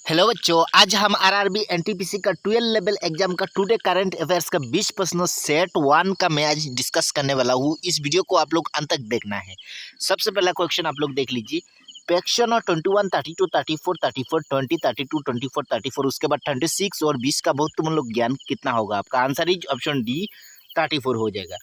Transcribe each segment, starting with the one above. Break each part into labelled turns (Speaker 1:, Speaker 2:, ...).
Speaker 1: Hello बच्चों, आज हम आरआरबी एनटीपीसी का 12 लेवल एग्जाम का टुडे करंट अफेयर्स का 20 प्रश्नों सेट 1 का मैं आज डिस्कस करने वाला हूँ। इस वीडियो को आप लोग अंत तक देखना है। सबसे पहला क्वेश्चन आप लोग देख लीजिए। क्वेश्चन और 21, 32, 34, 34, 20, 32, 24, 34, उसके बाद 26 और 20 का बहुत तुम लोग ज्ञान कितना होगा? आपका आंसर इज ऑप्शन डी 34 हो जाएगा।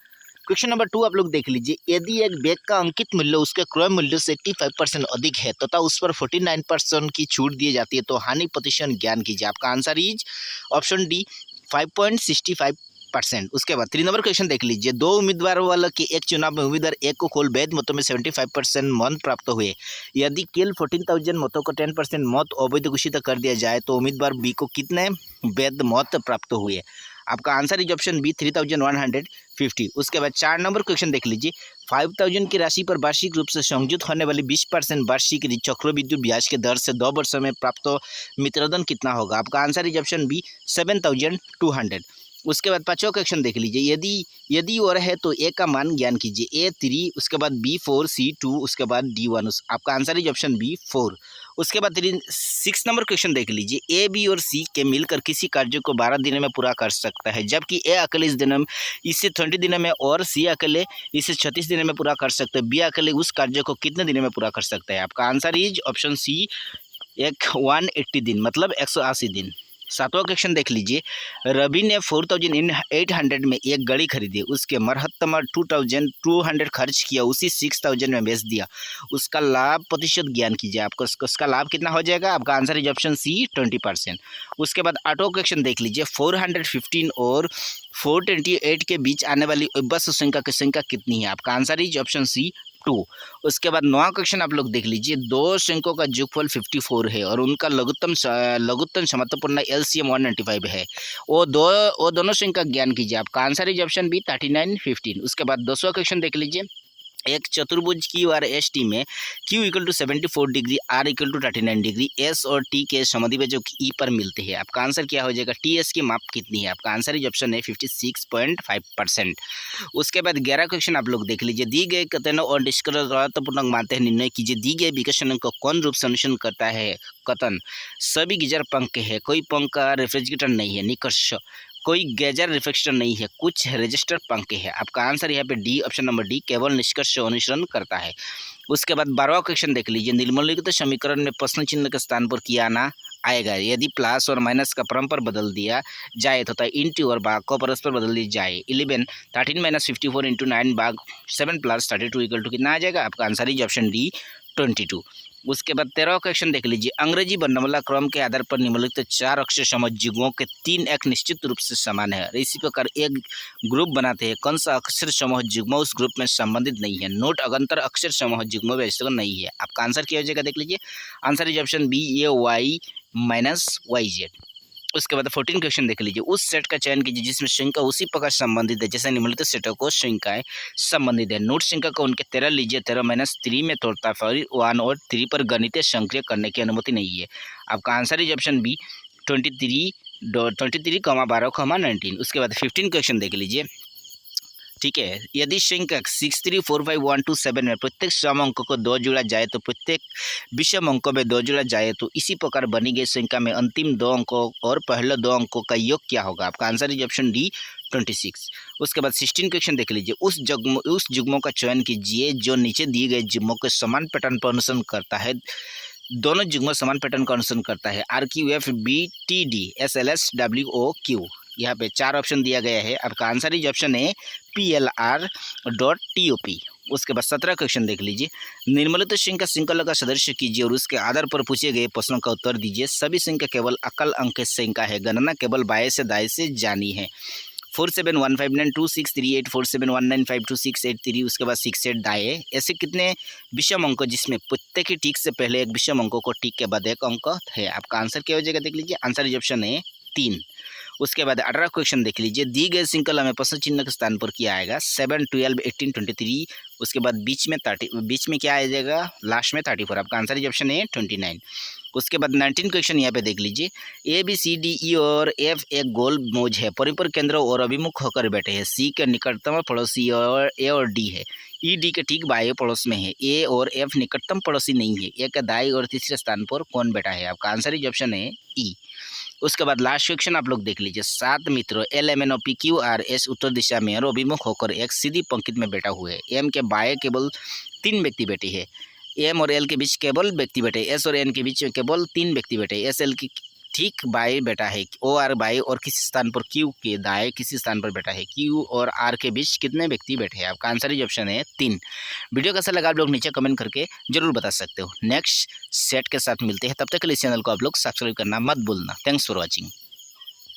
Speaker 1: क्वेश्चन नंबर 2 आप लोग देख लीजिए। यदि एक बैग का अंकित मूल्य उसके क्रय मूल्य से 85% अधिक है तथा उस पर 49% की छूट दी जाती है तो हानि प्रतिशत ज्ञान कीजिए। आपका आंसर इज ऑप्शन डी 5.65%। उसके बाद 3 नंबर क्वेश्चन देख लीजिए। दो उम्मीदवारों वाले के एक चुनाव में उम्मीदवार एक को कुल वैध मतों में 75% मत प्राप्त हुए। यदि केवल 14,000 मतों को 10% मत अवैध घोषित कर दिया जाए तो उम्मीदवार बी को कितने वैध मत प्राप्त हुए? आपका आंसर इज ऑप्शन बी 3,150। उसके बाद 4 नंबर क्वेश्चन देख लीजिए। 5,000 की राशि पर वार्षिक रूप से संयुक्त होने वाली 20% वार्षिक चक्रवृद्धि ब्याज के दर से 2 वर्षों में प्राप्त मित्रधन कितना होगा? आपका आंसर इज ऑप्शन बी 7,200। उसके बाद 5वां क्वेश्चन देख लीजिए। यदि और है तो ए का मान ज्ञान कीजिए। A3, उसके बाद B4, C2, उसके बाद D1। आपका आंसर इज ऑप्शन बी 4। उसके बाद 6 नंबर क्वेश्चन देख लीजिए। ए, बी और सी के मिलकर किसी कार्य को 12 दिनों में पूरा कर सकता है, जबकि ए अकेले इसे 20 दिनों में और सी अकेले इसे 36 दिनों में पूरा कर सकता है। बी अकेले उस कार्य को कितने दिनों में पूरा कर सकता है? आपका आंसर इज ऑप्शन सी 180 दिन, मतलब 180 दिन। 7वां क्वेश्चन देख लीजिए। रवि ने 4,800 में एक घड़ी खरीदी, उसके मरहत्तम 2,200 खर्च किया, उसी 6,000 में बेच दिया। उसका लाभ प्रतिशत ज्ञान कीजिए। आपको उसका लाभ कितना हो जाएगा? आपका आंसर इज ऑप्शन सी 20%। उसके बाद 8वां क्वेश्चन देख लीजिए। 415 और 428 के बीच आने वाली अव्यस्त संख्या की संख्या कितनी है? आपका आंसर इज ऑप्शन सी 2। उसके बाद 9वां क्वेश्चन आप लोग देख लीजिए। दो संख्यों का योगफल 54 है और उनका लघुत्तम समत्वपूर्ण LCM 195 है। वो दोनों संख्या ज्ञान कीजिए। आपका आंसर इज ऑप्शन बी 39, 15। उसके बाद 10वां क्वेश्चन देख लीजिए। एक चतुर्भुज Q और एस टी में Q = 74 degree, R = 39 degree, S और T के समद्विभाजक E पर मिलते हैं। आपका आंसर क्या हो जाएगा? TS की माप कितनी है? आपका आंसर इज ऑप्शन है 56.5%। उसके बाद 11 क्वेश्चन आप लोग देख लीजिए। दी गए कथनों और निष्कर्षात्मक मानते हैं निर्णय कीजिए। दी गए विकर्षण को कौन रूप से अनुसरण करता है? कथन: सभी गीजर पंख के है, कोई पंख का रेफ्रिजरेटर नहीं है। निष्कर्ष: कोई गैजर रिफ्लेक्टर नहीं है, कुछ रजिस्टर पंख है। आपका आंसर यहाँ पे डी, ऑप्शन नंबर डी, केवल निष्कर्ष अनुसरण करता है। उसके बाद 12वां क्वेश्चन देख लीजिए। निम्नलिखित समीकरण में प्रश्न चिन्ह के स्थान पर क्या आना आएगा? यदि प्लस और माइनस का परस्पर बदल दिया जाए तथा इंटू और भाग को परस्पर बदल दिया जाए। 11 13 - 54 × 9 भाग 7 + 32 = कितना आ जाएगा? आपका आंसर इज ऑप्शन डी 22। उसके बाद 13वां क्वेश्चन देख लीजिए। अंग्रेजी वर्णमाला क्रम के आधार पर निम्नलिखित 4 अक्षर समूह युग्मों के 3 एक निश्चित रूप से समान है। इसी प्रकार एक ग्रुप बनाते हैं। कौन सा अक्षर समूह युग्म उस ग्रुप में संबंधित नहीं है? नोट: अगंतर अक्षर समूह युग्म व्यवस्था नहीं है। आपका आंसर क्या हो जाएगा? देख लीजिए। Answer is option B AY - YZ। उसके बाद 14 क्वेश्चन देख लीजिए। उस सेट का चयन कीजिए जिसमें संख्या उसी प्रकार संबंधित है जैसे निम्नलिखित सेटों को संख्याएं संबंधित है। नोट: संख्या को उनके 13 लीजिए, 13 - 3 में तोड़ता है, फिर 1 और 3 पर गणितीय संक्रिय करने की अनुमति नहीं है। आपका आंसर इज ऑप्शन बी 23, 12, 19। उसके बाद 15 क्वेश्चन देख लीजिए। ठीक है। यदि संख्या 6345127 में प्रत्येक सम अंक को 2 जोड़ा जाए तो प्रत्येक विषम अंकों में 2 जोड़ा जाए तो इसी प्रकार बनी गई संख्या में अंतिम 2 अंकों और पहले 2 अंकों का योग क्या होगा? आपका आंसर इज ऑप्शन डी 26। उसके बाद 16 क्वेश्चन देख लीजिए। उस युग्मों का चयन कीजिए जो नीचे दिए गए युग्मों के समान पैटर्न पर अनुसरण करता है। दोनों युग्म समान पैटर्न का अनुसरण करता है। RQFBTD SLSWOQ। यहाँ पे 4 ऑप्शन दिया गया है। आपका आंसर इज ऑप्शन है PLR.TOP। उसके बाद 17 क्वेश्चन देख लीजिए। निम्नलिखित संख्या श्रृंखला का सदस्य कीजिए और उसके आधार पर पूछे गए प्रश्नों का उत्तर दीजिए। सभी संख्या केवल एकल अंक की संख्या है। गणना केवल बाएं से दाएं से जानी है। 4715926384 47195268 उसके बाद 68 दाएं। ऐसे कितने विषम अंक जिसमें प्रत्येक ही टिक से पहले एक विषम अंकों को टिक के बाद एक अंक है? आपका आंसर क्या हो जाएगा? देख लीजिए। आंसर इज ऑप्शन है 3। उसके बाद 18 क्वेश्चन देख लीजिए। दी गए श्रृंखला में प्रश्न चिन्ह के स्थान पर क्या आएगा? 7, 12, 18, 23। उसके बाद बीच में क्या आ जाएगा? लास्ट में 34। आपका आंसर इज ऑप्शन है 29। उसके बाद 19 क्वेश्चन यहाँ पे देख लीजिए। ABCDE और F एक गोल मौज है, परिपर केंद्र और अभिमुख होकर बैठे हैं। C के निकटतम पड़ोसी और A और D है। ई डी के ठीक बाएं पड़ोस में है। ए और एफ निकटतम पड़ोसी नहीं है। ए के दाएं और तीसरे स्थान पर कौन बैठा है? आपका आंसर इज ऑप्शन है ई। उसके बाद लास्ट क्वेश्चन आप लोग देख लीजिए। 7 मित्र L M N O P Q R S उत्तर दिशा में और अभिमुख होकर एक सीधी पंक्ति में बैठा हुए है। एम के बाएं केवल 3 व्यक्ति बैठे हैं। एम और एल के बीच केवल व्यक्ति बैठे। एस और एन के बीच केवल 3 व्यक्ति बैठे। एस एल की ठीक बाएं बैठा है। ओ आर बाएं और किसी स्थान पर क्यू के दाएं किसी स्थान पर बैठा है। क्यू और आर के बीच कितने व्यक्ति बैठे हैं? आपका आंसर इज ऑप्शन है 3। वीडियो कैसा लगा आप लोग नीचे कमेंट करके जरूर बता सकते हो। नेक्स्ट सेट के साथ मिलते हैं, तब तक के लिए चैनल को आप लोग सब्सक्राइब करना मत भूलना। Thanks for watching.